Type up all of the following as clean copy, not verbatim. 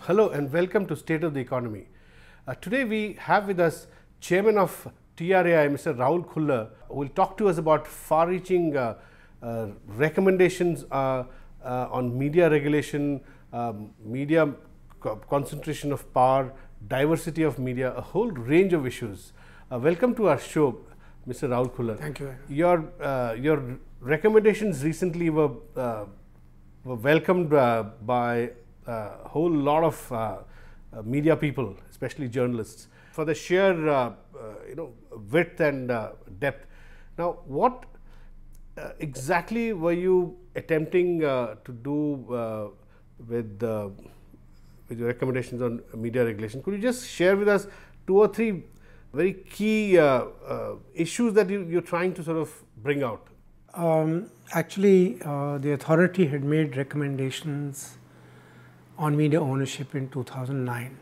Hello and welcome to State of the Economy. Today we have with us Chairman of TRAI, Mr. Rahul Khullar, who will talk to us about far-reaching recommendations on media regulation, media concentration of power, diversity of media, a whole range of issues. Welcome to our show, Mr. Rahul Khullar. Thank you. Your recommendations recently were welcomed by a whole lot of media people, especially journalists, for the sheer width and depth. Now, what exactly were you attempting to do with your recommendations on media regulation? Could you just share with us two or three very key issues that you're trying to sort of bring out? Actually, the authority had made recommendations on media ownership in 2009.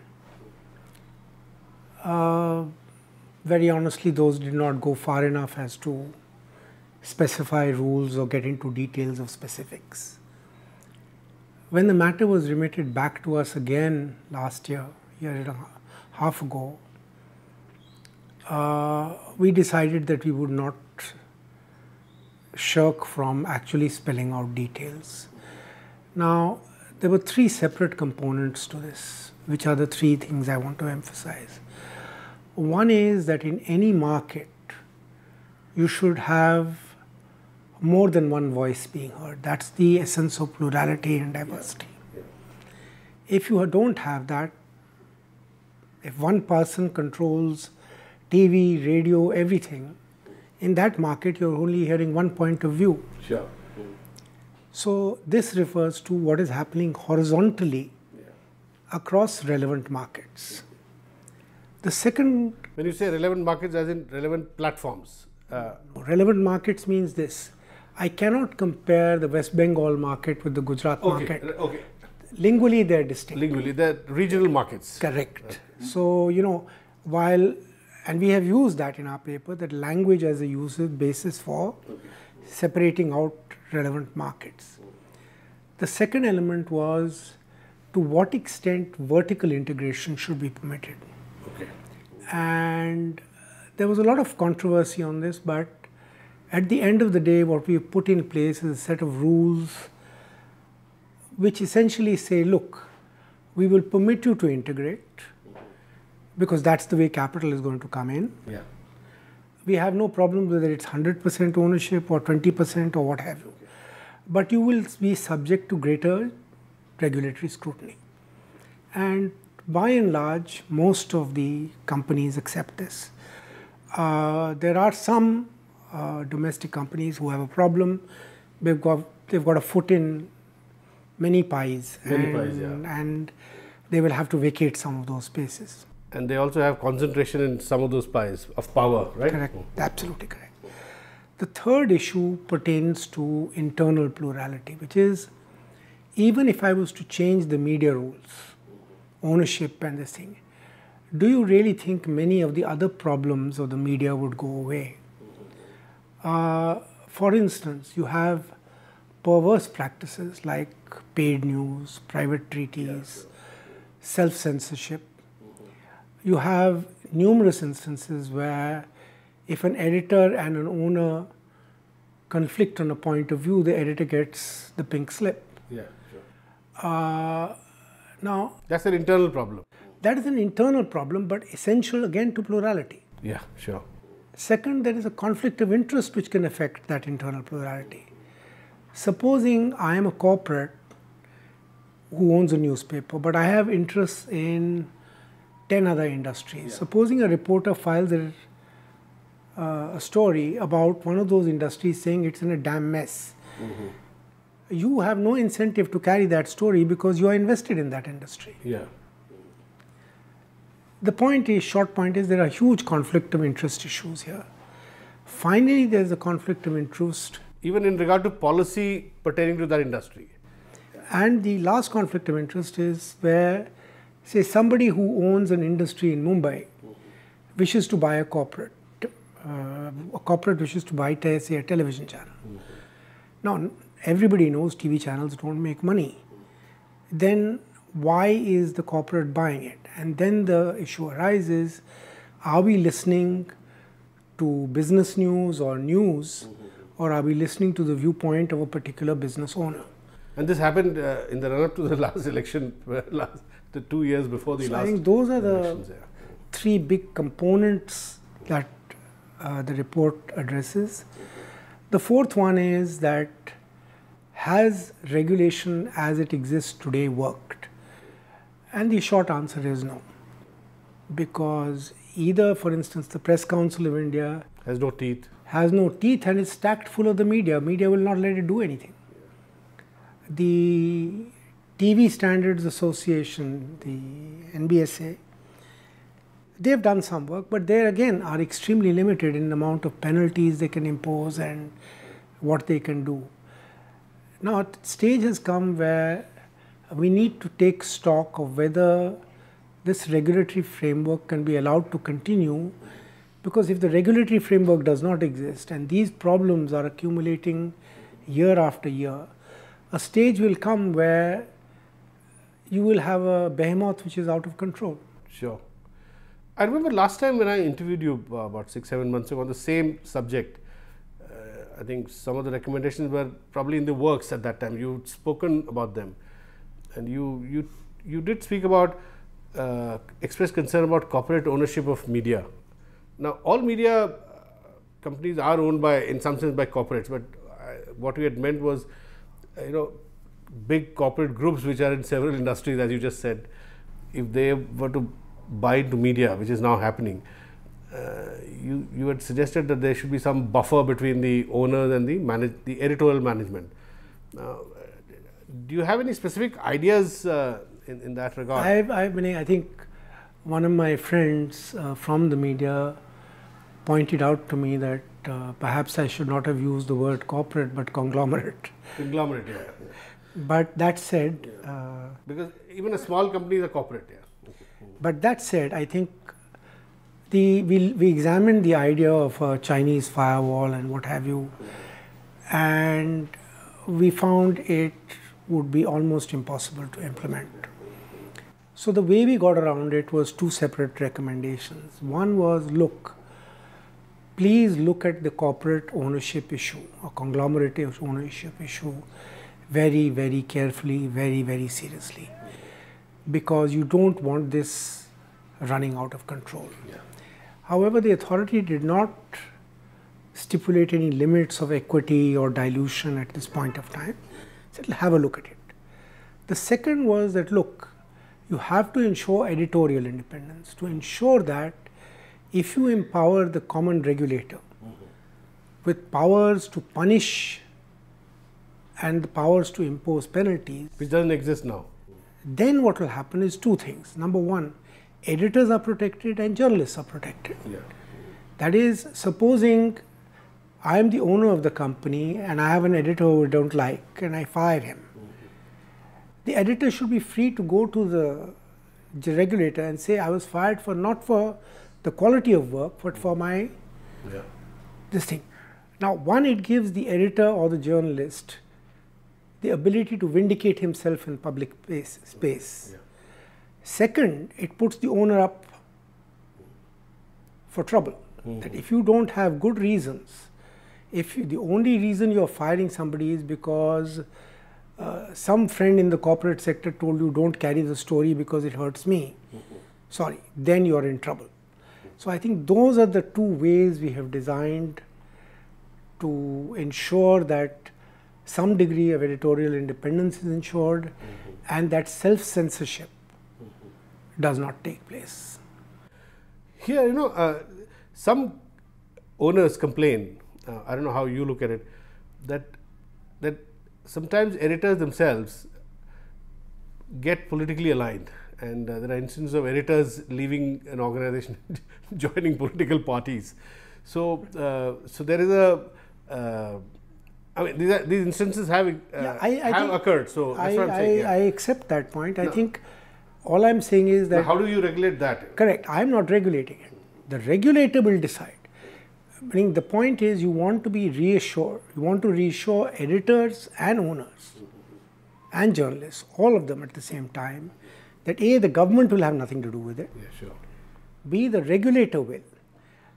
Very honestly, those did not go far enough as to specify rules or get into details of specifics. When the matter was remitted back to us again last year and a half ago, we decided that we would not shirk from actually spelling out details. Now, there were three separate components to this, which are the three things I want to emphasize. One is that in any market, you should have more than one voice being heard. That's the essence of plurality and diversity. If you don't have that, if one person controls TV, radio, everything, in that market you're only hearing one point of view. Sure. So this refers to what is happening horizontally across relevant markets. The second... When you say relevant markets, as in relevant platforms? Relevant markets means this. I cannot compare the West Bengal market with the Gujarat market. Okay. Lingually, they're distinct. Lingually, they're regional markets. Correct. So, while, and we have used that in our paper, that language as a usage basis for separating out relevant markets. The second element was to what extent vertical integration should be permitted. Okay. And there was a lot of controversy on this, but at the end of the day, what we have put in place is a set of rules which essentially say, look, we will permit you to integrate because that's the way capital is going to come in. Yeah. We have no problem whether it's 100% ownership or 20% or what have you. But you will be subject to greater regulatory scrutiny. And by and large, most of the companies accept this. There are some domestic companies who have a problem. They've got a foot in many pies. And they will have to vacate some of those spaces. And they also have concentration in some of those pies of power, right? Correct. Absolutely correct. The third issue pertains to internal plurality, which is even if I was to change the media rules, ownership and this thing, do you really think many of the other problems of the media would go away? For instance, you have perverse practices like paid news, private treaties, self-censorship. You have numerous instances where if an editor and an owner conflict on a point of view, the editor gets the pink slip. Yeah, sure. Now, that's an internal problem. That is an internal problem, but essential again to plurality. Yeah, sure. Second, there is a conflict of interest which can affect that internal plurality. Supposing I am a corporate who owns a newspaper, but I have interests in 10 other industries. Yeah. Supposing a reporter files a story about one of those industries saying it's in a damn mess. Mm-hmm. You have no incentive to carry that story because you are invested in that industry. Yeah. The point is, short point is, there are huge conflict of interest issues here. Finally, there is a conflict of interest. Even in regard to policy pertaining to that industry. And the last conflict of interest is where, say, somebody who owns an industry in Mumbai wishes to buy a corporate wishes to buy, say, a television channel. Now, everybody knows TV channels don't make money. Then why is the corporate buying it? And then the issue arises, are we listening to business news or news, or are we listening to the viewpoint of a particular business owner? And this happened in the run-up to the last election, the 2 years before the last. I think those are the three big components that the report addresses. The fourth one is that, has regulation as it exists today worked? And the short answer is no. Because either, for instance, the Press Council of India has no teeth. Has no teeth and is stacked full of the media. Media will not let it do anything. The TV Standards Association, the NBSA, they have done some work, but they again are extremely limited in the amount of penalties they can impose and what they can do. Now, the stage has come where we need to take stock of whether this regulatory framework can be allowed to continue, because if the regulatory framework does not exist and these problems are accumulating year after year, a stage will come where you will have a behemoth which is out of control. Sure. I remember last time when I interviewed you about 6-7 months ago on the same subject, I think some of the recommendations were probably in the works at that time. You'd spoken about them, and you did speak about express concern about corporate ownership of media. Now, all media companies are owned by, in some sense, by corporates, but what we had meant was, big corporate groups which are in several industries, as you just said, if they were to buy into media, which is now happening, you had suggested that there should be some buffer between the owners and the editorial management. Do you have any specific ideas in that regard? I think one of my friends from the media pointed out to me that perhaps I should not have used the word corporate but conglomerate. Conglomerate, yeah. But that said, because even a small company is a corporate, yeah. But that said, I think we examined the idea of a Chinese firewall and what have you, and we found it would be almost impossible to implement. So the way we got around it was two separate recommendations. One was, look, please look at the corporate ownership issue or conglomerate ownership issue very, very carefully, very, very seriously, because you don't want this running out of control. Yeah. However, the authority did not stipulate any limits of equity or dilution at this point of time. It said, have a look at it. The second was that, look, you have to ensure editorial independence, to ensure that if you empower the common regulator with powers to punish and the powers to impose penalties, which doesn't exist now, then what will happen is two things. Number one, editors are protected and journalists are protected. Yeah. That is, supposing I am the owner of the company and I have an editor who I don't like and I fire him. The editor should be free to go to the regulator and say, I was fired for not for the quality of work, but for my this thing. Now, one, it gives the editor or the journalist the ability to vindicate himself in public space. Yeah. Second, it puts the owner up for trouble. That if you don't have good reasons, the only reason you're firing somebody is because some friend in the corporate sector told you don't carry the story because it hurts me, sorry, then you're in trouble. So I think those are the two ways we have designed to ensure that some degree of editorial independence is ensured and that self-censorship does not take place. Here, some owners complain, I don't know how you look at it, that sometimes editors themselves get politically aligned, and there are instances of editors leaving an organization, joining political parties. So there is these instances have occurred. So that's what I'm saying. I accept that point. I think all I'm saying is that. How do you regulate that? Correct. I'm not regulating it. The regulator will decide. I mean, the point is you want to be reassured. You want to reassure editors and owners and journalists, all of them at the same time, that A, the government will have nothing to do with it. Yeah, sure. B, the regulator will.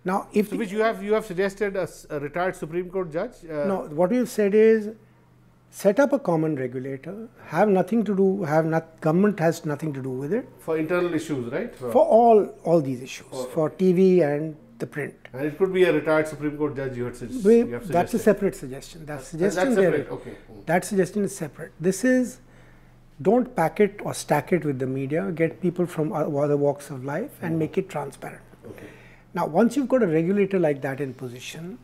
Now, if so which you have suggested a retired Supreme Court judge? No, what we have said is set up a common regulator, have nothing to do, government has nothing to do with it. For internal issues, right? For all these issues, for TV and the print. And it could be a retired Supreme Court judge you have suggested. That's a separate suggestion. That's separate. Okay. That suggestion is separate. This is, don't pack it or stack it with the media, get people from other walks of life and make it transparent. Okay. Now, once you've got a regulator like that in position,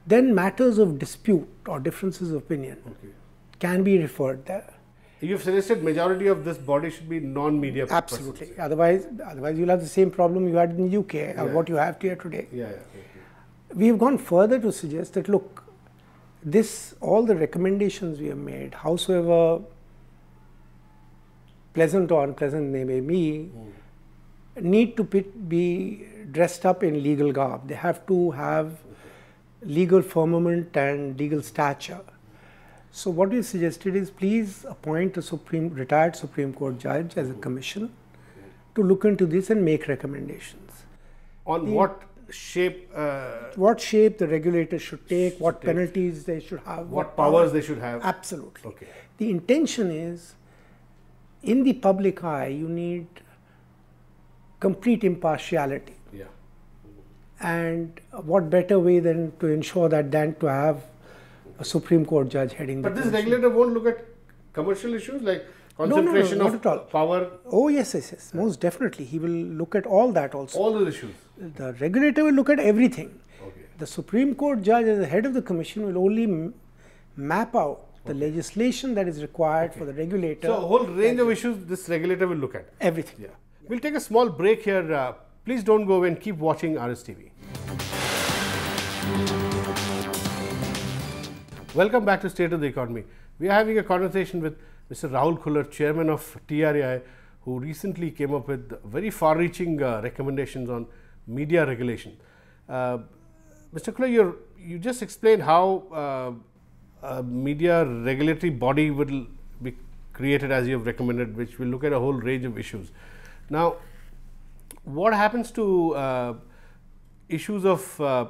then matters of dispute or differences of opinion can be referred there. You've suggested majority of this body should be non-media. Absolutely. Otherwise you'll have the same problem you had in the UK or what you have here today. We have gone further to suggest that, look, all the recommendations we have made, howsoever pleasant or unpleasant they may be, need to be dressed up in legal garb. They have to have legal firmament and legal stature. So what we suggested is, please appoint a retired Supreme Court judge as a commission to look into this and make recommendations. On what shape? What shape the regulator should take, what penalties they should have. What powers they should have. Absolutely. Okay. The intention is, in the public eye, you need complete impartiality. Yeah. And what better way than to ensure that than to have a Supreme Court judge heading But the this commission. regulator won't look at commercial issues like concentration not at all. of power? Oh, yes, most definitely. He will look at all that also. All those issues? The regulator will look at everything. Okay. The Supreme Court judge as the head of the commission will only map out the legislation that is required for the regulator. So a whole range of issues this regulator will look at? Everything. Yeah. We'll take a small break here. Please don't go away and keep watching RSTV. Welcome back to State of the Economy. We are having a conversation with Mr. Rahul Khullar, Chairman of TRAI, who recently came up with very far-reaching recommendations on media regulation. Mr. Khullar, you just explained how a media regulatory body will be created as you have recommended, which will look at a whole range of issues. Now, what happens to issues of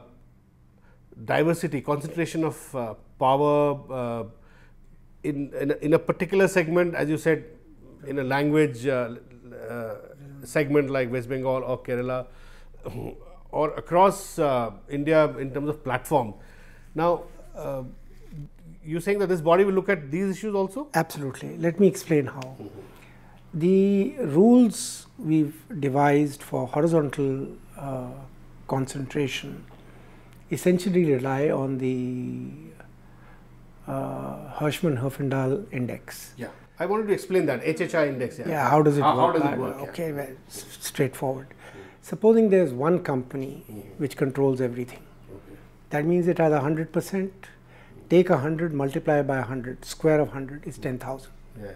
diversity, concentration of power in a particular segment, as you said, in a language segment like West Bengal or Kerala, or across India in terms of platform. Now, you're saying that this body will look at these issues also? Absolutely. Let me explain how. The rules we've devised for horizontal concentration essentially rely on the Hirschman-Herfindahl index. Yeah, I wanted to explain that HHI index. Yeah, how does it work? How does it work? Okay, well, straightforward. Supposing there's one company which controls everything. That means it has 100%. Take 100, multiply by 100, square of 100 is 10,000. Yeah.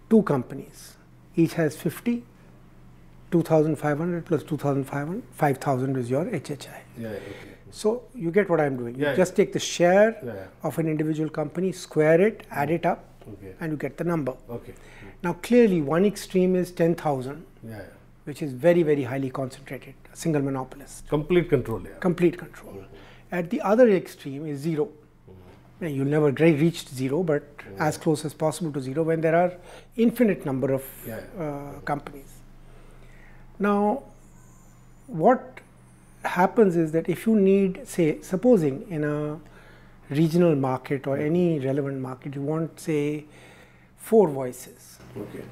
Two companies, each has 50, 2,500 plus 2,500, 5,000 is your HHI. Yeah, okay. So you get what I'm doing. You just take the share of an individual company, square it, add it up, and you get the number. Okay. Now clearly one extreme is 10,000, which is very, very highly concentrated, a single monopolist. Complete control. Yeah. Complete control. At the other extreme is zero. You'll never reach zero, but as close as possible to zero when there are infinite number of companies. Now, what happens is that if you need, say, supposing in a regional market or any relevant market, you want, say, 4 voices. Okay.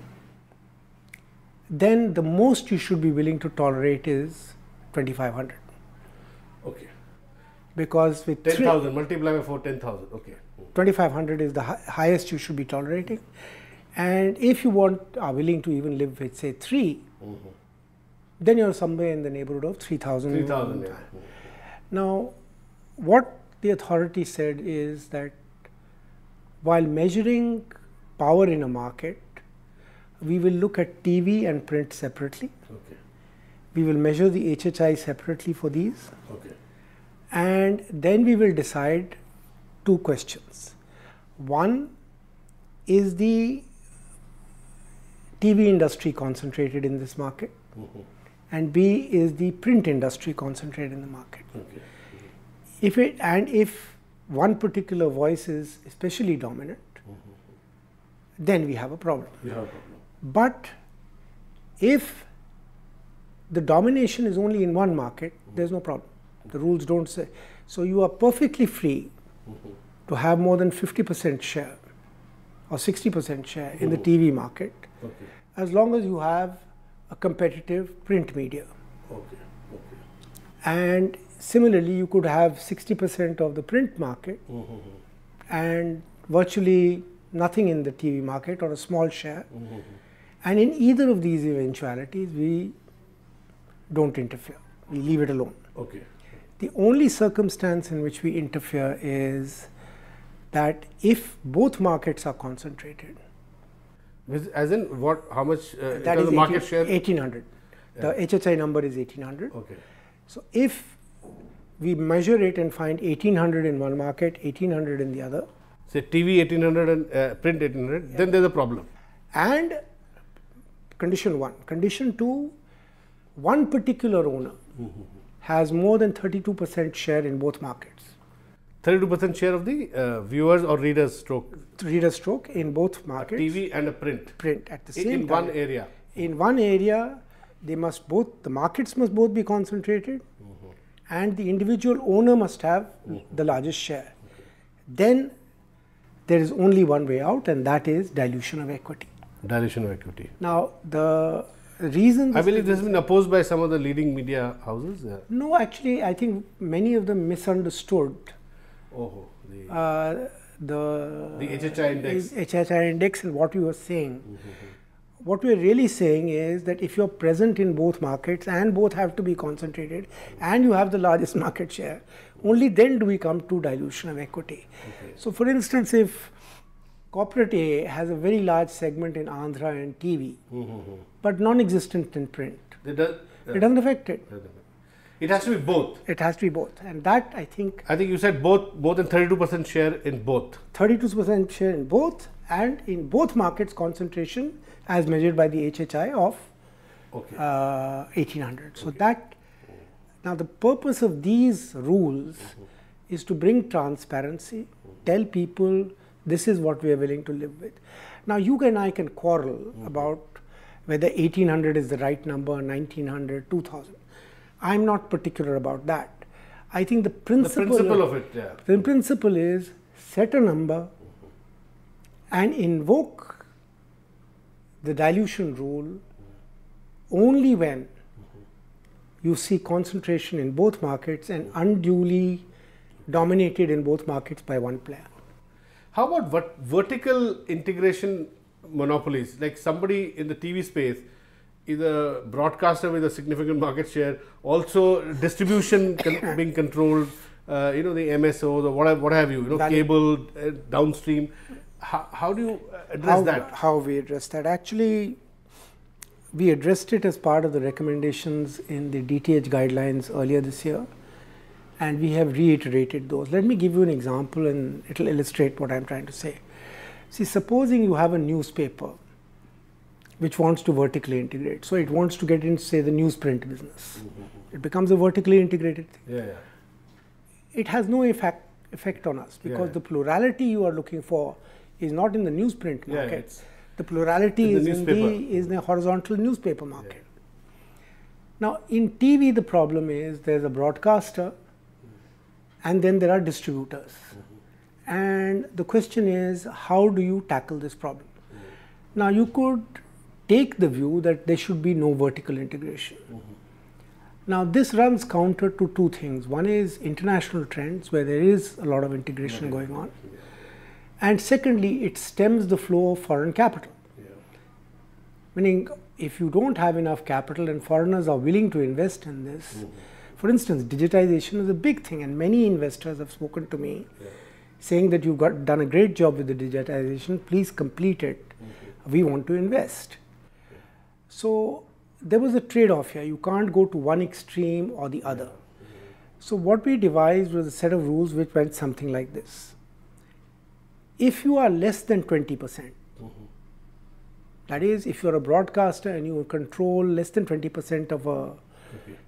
Then the most you should be willing to tolerate is 2,500. Okay. Because with 10,000 multiply by 4, 10,000. Okay. 2,500 is the highest you should be tolerating, and if you are willing to even live with, say, 3, then you're somewhere in the neighborhood of 3,000. 3,000. Yeah. Now, what the authority said is that while measuring power in a market, we will look at TV and print separately. Okay. We will measure the HHI separately for these. Okay. And then we will decide 2 questions. One, is the TV industry concentrated in this market, and B, is the print industry concentrated in the market. Okay. If one particular voice is especially dominant, then we have a problem. You have a problem. But if the domination is only in one market, there's no problem. The rules don't say. So you are perfectly free to have more than 50% share or 60% share in the TV market, Okay. as long as you have a competitive print media. Okay. Okay. And similarly, you could have 60% of the print market and virtually nothing in the TV market or a small share. And in either of these eventualities, we don't interfere. We leave it alone. Okay. The only circumstance in which we interfere is that if both markets are concentrated, As in what? How much? that is the market share. 1800. The HHI number is 1800. Okay. So if we measure it and find 1800 in one market, 1800 in the other, Say TV 1800 and print 1800, then there's a problem. and condition 1. Condition 2, one particular owner has more than 32% share in both markets. 32% share of the viewers or readers stroke. Reader stroke in both markets. TV and a print. Print at the same In time. one area. In one area, they must both, the markets must both be concentrated, and the individual owner must have the largest share. Then there is only one way out, and that is dilution of equity. Dilution of equity. Now, the reason I believe this has been opposed by some of the leading media houses. Yeah. no, actually, I think many of them misunderstood Oh, the the HHI index. HHI index and what we were saying. What we are really saying is that if you're present in both markets and both have to be concentrated and you have the largest market share, only then do we come to dilution of equity. Okay. So for instance, if corporate A has a very large segment in Andhra and TV, but non-existent in print, It does. it doesn't affect it. It has to be both. It has to be both. And that, I think, I think you said both, more than 32% share in both. 32% share in both, and in both markets concentration as measured by the HHI of Okay. 1800. So that, now the purpose of these rules is to bring transparency, tell people this is what we are willing to live with. Now you and I can quarrel about whether 1800 is the right number, 1900, 2000. I'm not particular about that. I think the principle of it, yeah. the principle is set a number and invoke the dilution rule only when you see concentration in both markets and unduly dominated in both markets by one player. How about vertical integration monopolies? Like somebody in the TV space is a broadcaster with a significant market share, also distribution being controlled, the MSOs or what have you, cable, downstream. How do you address that? How we address that? Actually, we addressed it as part of the recommendations in the DTH guidelines earlier this year, and we have reiterated those. Let me give you an example and it will illustrate what I'm trying to say. See, supposing you have a newspaper which wants to vertically integrate. So it wants to get into, say, the newsprint business. It becomes a vertically integrated thing. Yeah. It has no effect on us because the plurality you are looking for is not in the newsprint market. The plurality is in the horizontal newspaper market. Now, in TV, the problem is there's a broadcaster and then there are distributors. And the question is, how do you tackle this problem? Now, you could take the view that there should be no vertical integration. Now, this runs counter to two things. One is international trends where there is a lot of integration going on. And secondly, it stems the flow of foreign capital. Meaning, if you don't have enough capital and foreigners are willing to invest in this, for instance, digitization is a big thing, and many investors have spoken to me saying that you've done a great job with the digitization, please complete it. We want to invest. So there was a trade-off here. You can't go to one extreme or the other. So what we devised was a set of rules which went something like this. If you are less than 20%, That is, if you're a broadcaster and you control less than 20% of a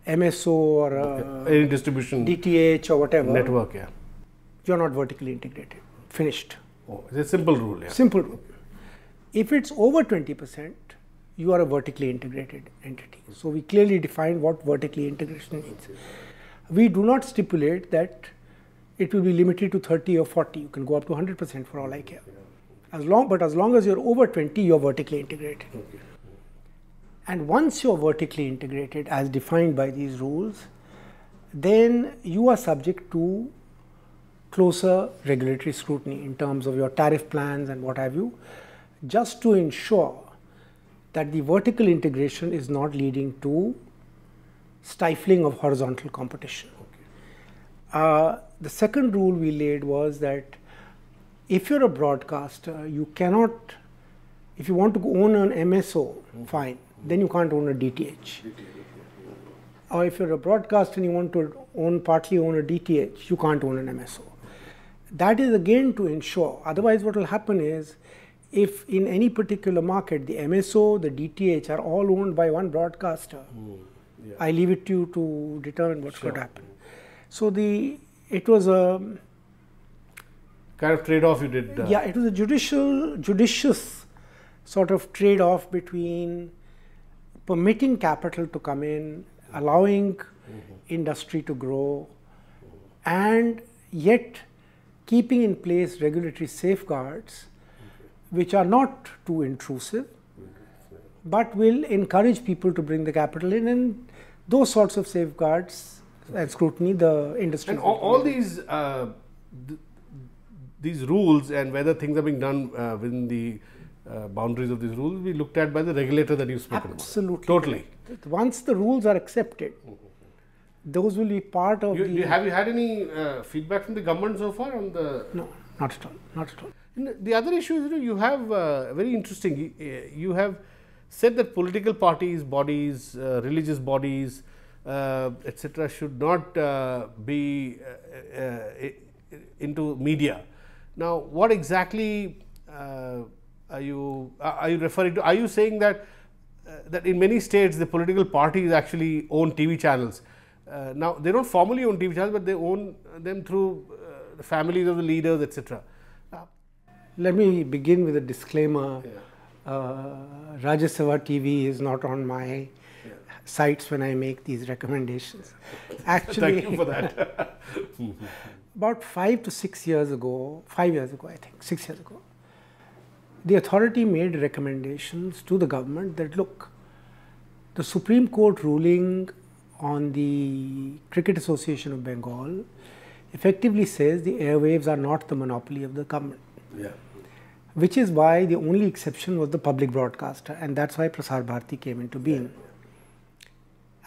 MSO or any distribution DTH or whatever network, you're not vertically integrated. Finished. Oh, it's a simple rule. Simple rule. If it's over 20%, you are a vertically integrated entity. So we clearly define what vertically integration means. We do not stipulate that it will be limited to 30 or 40. You can go up to 100% for all I care. As long as you're over 20, you're vertically integrated. And once you're vertically integrated, as defined by these rules, then you are subject to closer regulatory scrutiny in terms of your tariff plans and what have you, just to ensure that the vertical integration is not leading to stifling of horizontal competition. The second rule we laid was that if you're a broadcaster, you cannot, if you want to own an MSO, fine, then you can't own a DTH. Or if you're a broadcaster and you want to partly own a DTH, you can't own an MSO. That is again to ensure, otherwise what will happen is, if in any particular market the MSO, the DTH are all owned by one broadcaster, I leave it to you to determine what's going to happen. So it was a kind of trade-off you did. It was a judicious sort of trade-off between permitting capital to come in, allowing industry to grow, and yet keeping in place regulatory safeguards which are not too intrusive, but will encourage people to bring the capital in, and those sorts of safeguards and scrutiny the industry. And all these rules and whether things are being done within the boundaries of these rules will be looked at by the regulator that you've spoken about. Absolutely. Totally. Once the rules are accepted, those will be part of Have you had any feedback from the government so far on the... No, not at all. Not at all. The other issue is, you have very interesting, you have said that political parties, bodies, religious bodies, etc. should not be into media. Now, what exactly are you referring to? Are you saying that that in many states the political parties actually own TV channels? Now, they don't formally own TV channels, but they own them through the families of the leaders, etc. Let me begin with a disclaimer. Rajya Sabha TV is not on my sites when I make these recommendations. Actually, thank you for that. About 5 to 6 years ago, 5 years ago I think, 6 years ago, the authority made recommendations to the government that, look, the Supreme Court ruling on the Cricket Association of Bengal effectively says the airwaves are not the monopoly of the government. Which is why the only exception was the public broadcaster, and that's why Prasar Bharati came into being.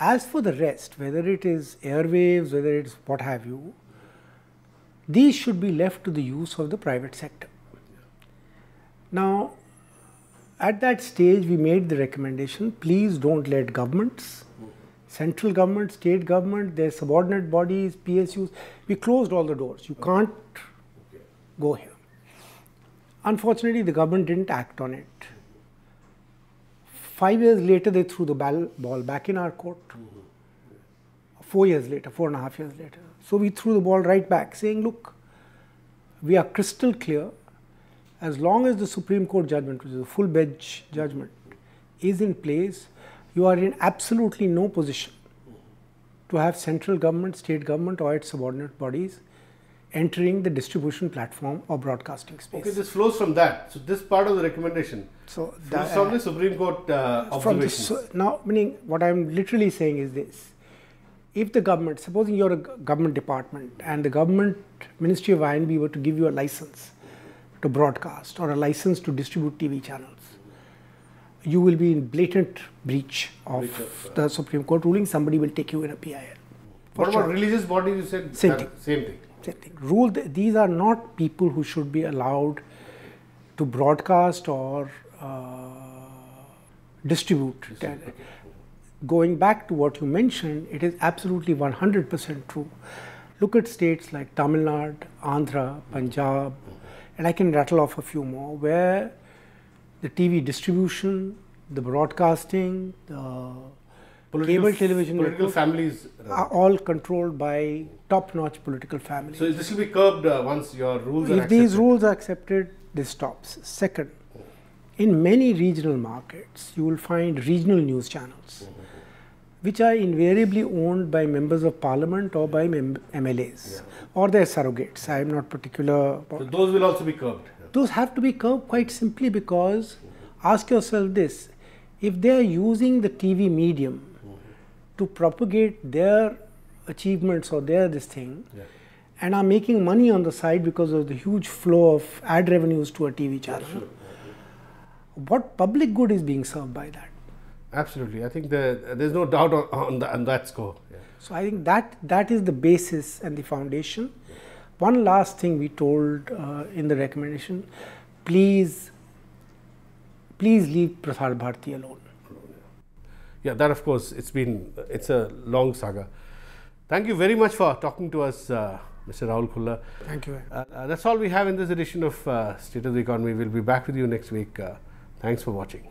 As for the rest, whether it is airwaves, whether it's what have you, these should be left to the use of the private sector. Now, at that stage, we made the recommendation, please don't let governments, central government, state government, their subordinate bodies, PSUs, we closed all the doors. You can't go here. Unfortunately, the government didn't act on it. 5 years later, they threw the ball back in our court. 4 years later, 4.5 years later. So we threw the ball right back, saying, look, we are crystal clear. As long as the Supreme Court judgment, which is a full bench judgment, is in place, you are in absolutely no position to have central government, state government or its subordinate bodies entering the distribution platform or broadcasting space. Okay, this flows from that. So this part of the recommendation flows from the Supreme Court observations. Now, meaning what I am literally saying is this. If the government, supposing you are a government department and the government Ministry of I&B were to give you a license to broadcast or a license to distribute TV channels, you will be in blatant breach of the Supreme Court ruling. Somebody will take you in a PIL. What about religious bodies? You said same thing. Same thing. Same thing. These are not people who should be allowed to broadcast or distribute. Going back to what you mentioned, it is absolutely 100% true. Look at states like Tamil Nadu, Andhra, Punjab, and I can rattle off a few more, where the TV distribution, the broadcasting, the cable television political families are all controlled by top-notch political families. So this will be curbed once your rules are If accepted. these rules are accepted, this stops. Second, in many regional markets, you will find regional news channels, which are invariably owned by members of parliament or by MLAs or their surrogates. I am not particular. So those will also be curbed. Those have to be curbed quite simply because, ask yourself this, if they are using the TV medium to propagate their achievements or their this thing, and are making money on the side because of the huge flow of ad revenues to a TV channel, what public good is being served by that? Absolutely. I think there's no doubt on that score. So I think that is the basis and the foundation. One last thing we told in the recommendation, please leave Prasar Bharati alone. Yeah, that of course, it's a long saga. Thank you very much for talking to us, Mr. Rahul Khullar. Thank you. That's all we have in this edition of State of the Economy. We'll be back with you next week. Thanks for watching.